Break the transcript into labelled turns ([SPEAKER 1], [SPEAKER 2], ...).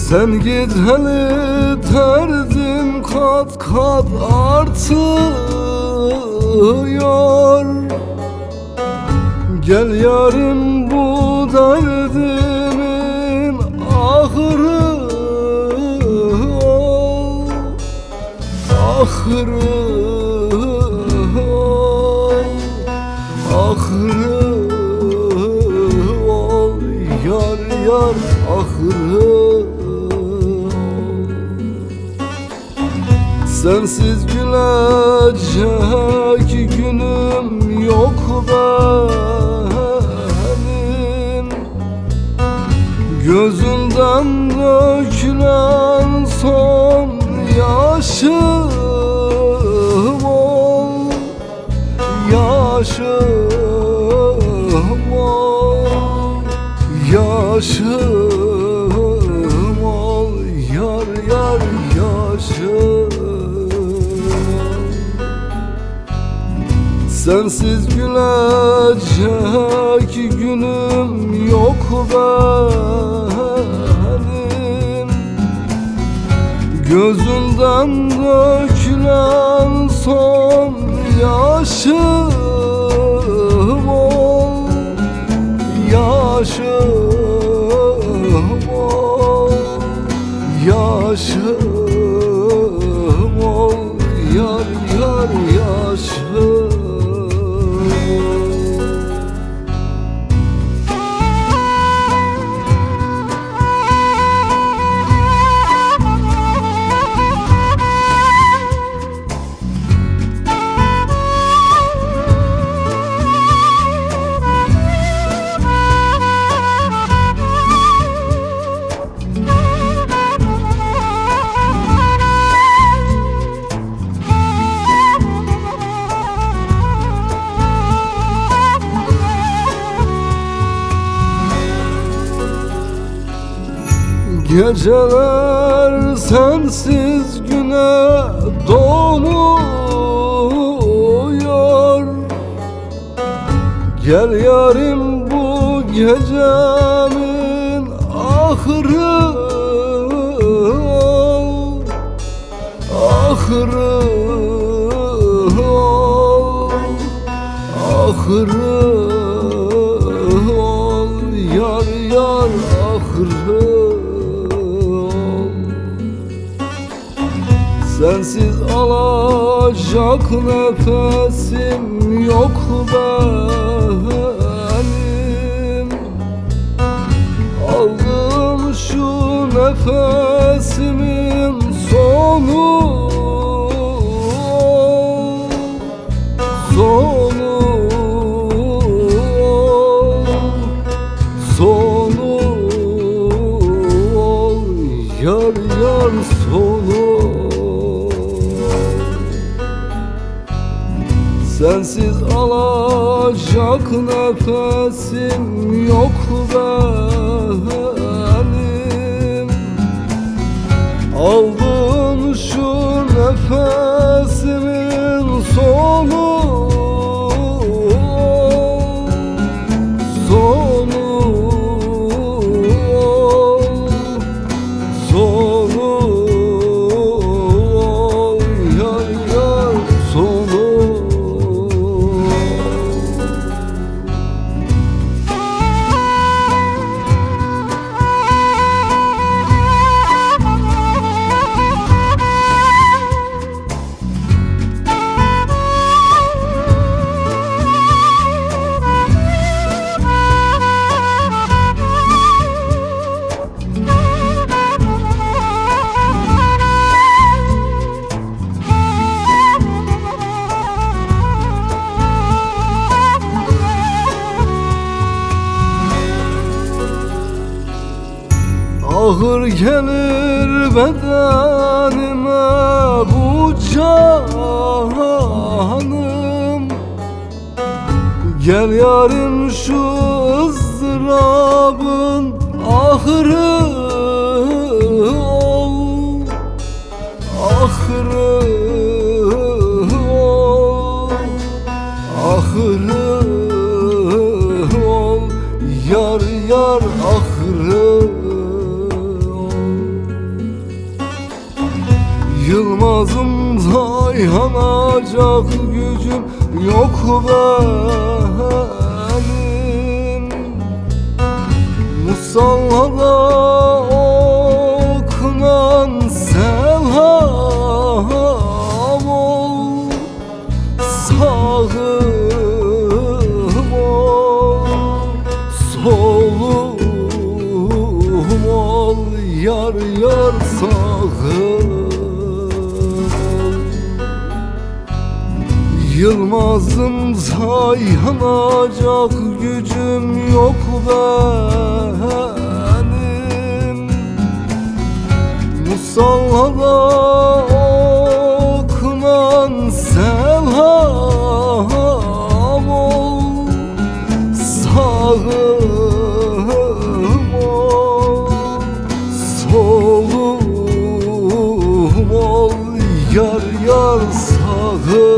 [SPEAKER 1] Sen gideli derdim kat kat artıyor. Gel yarim bu derdimin ahırı ol, ahırı ol, ahırı ol, yar yar ahırı. Sensiz gülecek günüm yok benim. Gözümden dökülen son yaşım ol, yaşım ol, yaşım ol, yar yar yaşım. Sensiz gülecek günüm yok benim. Gözümden dökülen son yaşım ol, yaşım ol, yaşım ol, yar yar yaşım. Geceler sensiz güne doğmuyor. Gel yarim bu gecemin ahırı ol, ahırı ol, ahırı ol, yar yar ahırı. Sensiz alacak nefesim yok benim. Aldım şu nefesimin sonu, sonu, sonu, yar yar sonu. Sensiz alacak nefesim yok benim. Aldın şu nefesimin sonu, sonu, sonu, yar yar sonu. Ağır gelir bedenime bu canım. Gel yarim şu ızdırabın ahırı ol, ahırı ol, ahırı ol, yar yar ahırı ol. Yılmazımda yanacak gücüm yok benim. Musallada okunan selam ol, sağım ol, solum ol, yar yar sağım. Yılmazımda yanacak gücüm yok benim. Musallada okunan selam ol, sağım ol, solum ol, yar yar sağım.